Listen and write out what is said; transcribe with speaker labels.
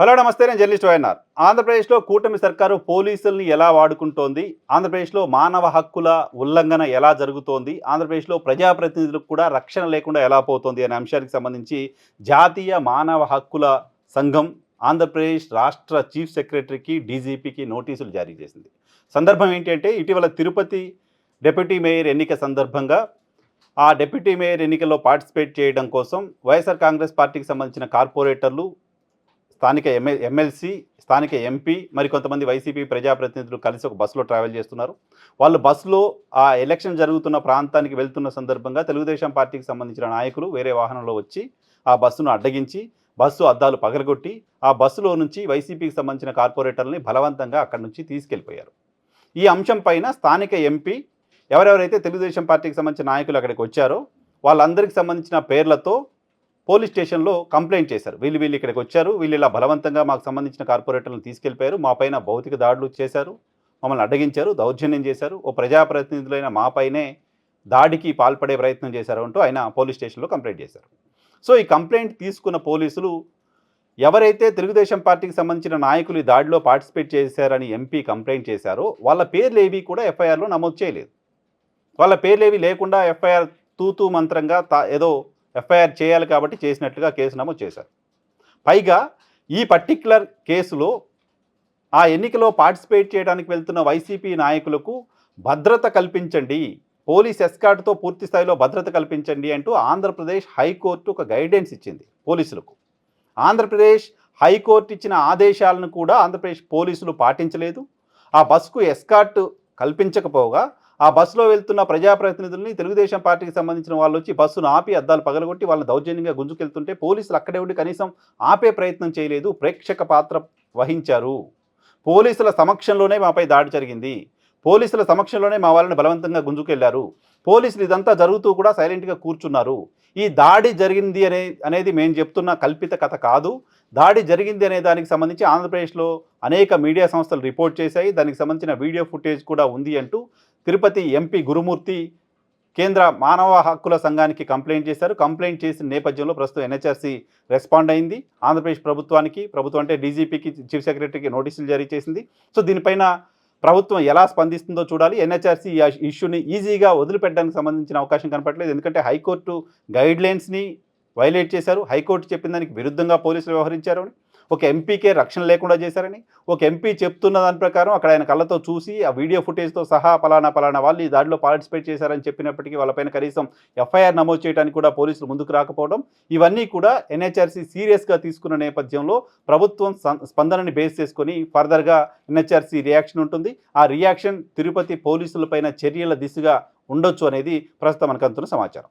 Speaker 1: Hello నమస్తే. నేను journalist YNR. ఆంధ్రప్రదేశ్లో కూటమి సర్కారు పోలీసుల్ని ఎలా వాడుకుంటోంది? ఆంధ్రప్రదేశ్లో మానవ హక్కుల ఉల్లంఘన ఎలా జరుగుతోంది? ఆంధ్రప్రదేశ్లో ప్రజాప్రతినిధులకు కూడా రక్షణ లేకుండా ఎలా పోతోంది అనే అంశానికి సంబంధించి జాతీయ మానవ హక్కుల సంఘం ఆంధ్రప్రదేశ్ రాష్ట్ర చీఫ్ సెక్రటరీకి, డీజీపీకి నోటీసులు జారీ చేసింది. సందర్భం ఏంటంటే ఇటీవల తిరుపతి డిప్యూటీ మేయర్ ఎన్నిక సందర్భంగా ఆ డిప్యూటీ మేయర్ ఎన్నికల్లో పార్టిసిపేట్ చేయడం కోసం వైఎస్ఆర్ కాంగ్రెస్ పార్టీకి సంబంధించిన కార్పొరేటర్లు, స్థానిక ఎమ్మెల్సీ, స్థానిక ఎంపీ, మరి కొంతమంది వైసీపీ ప్రజాప్రతినిధులు కలిసి ఒక బస్సులో ట్రావెల్ చేస్తున్నారు. వాళ్ళు బస్సులో ఆ ఎలక్షన్ జరుగుతున్న ప్రాంతానికి వెళ్తున్న సందర్భంగా తెలుగుదేశం పార్టీకి సంబంధించిన నాయకులు వేరే వాహనంలో వచ్చి ఆ బస్సును అడ్డగించి బస్సు అద్దాలు పగలగొట్టి ఆ బస్సులో నుంచి వైసీపీకి సంబంధించిన కార్పొరేటర్ని బలవంతంగా అక్కడి నుంచి తీసుకెళ్ళిపోయారు. ఈ అంశం పైన స్థానిక ఎంపీ ఎవరెవరైతే తెలుగుదేశం పార్టీకి సంబంధించిన నాయకులు అక్కడికి వచ్చారో వాళ్ళందరికీ సంబంధించిన పేర్లతో పోలీస్ స్టేషన్లో కంప్లైంట్ చేశారు. వీళ్ళు ఇక్కడికి వచ్చారు, వీళ్ళు ఇలా బలవంతంగా మాకు సంబంధించిన కార్పొరేటర్లను తీసుకెళ్ళిపోయారు, మా పైన భౌతిక దాడులు చేశారు, మమ్మల్ని అడ్డగించారు, దౌర్జన్యం చేశారు, ఓ ప్రజాప్రతినిధులైన మా పైనే దాడికి పాల్పడే ప్రయత్నం చేశారు అంటూ ఆయన పోలీస్ స్టేషన్లో కంప్లైంట్ చేశారు. సో ఈ కంప్లైంట్ తీసుకున్న పోలీసులు ఎవరైతే తెలుగుదేశం పార్టీకి సంబంధించిన నాయకులు ఈ దాడిలో పార్టిసిపేట్ చేశారని ఎంపీ కంప్లైంట్ చేశారో వాళ్ళ పేర్లు ఏవి కూడా ఎఫ్ఐఆర్లో నమోదు చేయలేదు. వాళ్ళ పేర్లు ఏవి లేకుండా ఎఫ్ఐఆర్ తూతూ మంత్రంగా ఏదో ఎఫ్ఐఆర్ చేయాలి కాబట్టి చేసినట్లుగా కేసు నమోదు చేశారు. పైగా ఈ పర్టిక్యులర్ కేసులో ఆ ఎన్నికలో పార్టిసిపేట్ చేయడానికి వెళ్తున్న వైసీపీ నాయకులకు భద్రత కల్పించండి, పోలీస్ ఎస్కార్ట్తో పూర్తి స్థాయిలో భద్రత కల్పించండి అంటూ ఆంధ్రప్రదేశ్ హైకోర్టు ఒక గైడెన్స్ ఇచ్చింది పోలీసులకు. ఆంధ్రప్రదేశ్ హైకోర్టు ఇచ్చిన ఆదేశాలను కూడా ఆంధ్రప్రదేశ్ పోలీసులు పాటించలేదు. ఆ బస్సుకు ఎస్కార్ట్ కల్పించకపోగా ఆ బస్సులో వెళ్తున్న ప్రజాప్రతినిధుల్ని తెలుగుదేశం పార్టీకి సంబంధించిన వాళ్ళు వచ్చి బస్సును ఆపి అద్దాలు పగలగొట్టి వాళ్ళని దౌర్జన్యంగా గుంజుకెళ్తుంటే పోలీసులు అక్కడే ఉండి కనీసం ఆపే ప్రయత్నం చేయలేదు, ప్రేక్షక పాత్ర వహించారు. పోలీసుల సమక్షంలోనే మాపై దాడి జరిగింది, పోలీసుల సమక్షంలోనే మా వాళ్ళని బలవంతంగా గుంజుకెళ్లారు, పోలీసులు ఇదంతా జరుగుతూ కూడా సైలెంట్గా కూర్చున్నారు. ఈ దాడి జరిగింది అనేది మేము చెప్తున్న కల్పిత కథ కాదు. దాడి జరిగింది అనే దానికి సంబంధించి ఆంధ్రప్రదేశ్లో అనేక మీడియా సంస్థలు రిపోర్ట్ చేశాయి, దానికి సంబంధించిన వీడియో ఫుటేజ్ కూడా ఉంది అంటూ తిరుపతి ఎంపీ గురుమూర్తి కేంద్ర మానవ హక్కుల సంఘానికి కంప్లైంట్ చేశారు. కంప్లైంట్ చేసిన నేపథ్యంలో ప్రస్తుతం ఎన్హెచ్ఆర్సీ రెస్పాండ్ అయింది. ఆంధ్రప్రదేశ్ ప్రభుత్వం అంటే డీజీపీకి, చీఫ్ సెక్రటరీకి నోటీసులు జారీ చేసింది. సో దీనిపైన ప్రభుత్వం ఎలా స్పందిస్తుందో చూడాలి. ఎన్హెచ్ఆర్సీ ఈ ఇష్యూని ఈజీగా వదిలిపెట్టడానికి సంబంధించిన అవకాశం కనపడలేదు. ఎందుకంటే హైకోర్టు గైడ్లైన్స్ని వైలేట్ చేశారు, హైకోర్టు చెప్పిన దానికి విరుద్ధంగా పోలీసులు వ్యవహరించారు అని, ఒక ఎంపీకే రక్షణ లేకుండా చేశారని, ఒక ఎంపీ చెప్తున్న దాని ప్రకారం అక్కడ ఆయన కళ్ళతో చూసి ఆ వీడియో ఫుటేజ్తో సహా పలానా వాళ్ళు ఈ దాడిలో పార్టిసిపేట్ చేశారని చెప్పినప్పటికీ వాళ్ళపైన కనీసం ఎఫ్ఐఆర్ నమోదు చేయడానికి కూడా పోలీసులు ముందుకు రాకపోవడం, ఇవన్నీ కూడా ఎన్హెచ్ఆర్సీ సీరియస్గా తీసుకున్న నేపథ్యంలో ప్రభుత్వం స్పందనని బేస్ చేసుకొని ఫర్దర్గా ఎన్హెచ్ఆర్సీ రియాక్షన్ ఉంటుంది. ఆ రియాక్షన్ తిరుపతి పోలీసులపైన చర్యల దిశగా ఉండొచ్చు అనేది ప్రస్తుతం మనకు అందుతున్న సమాచారం.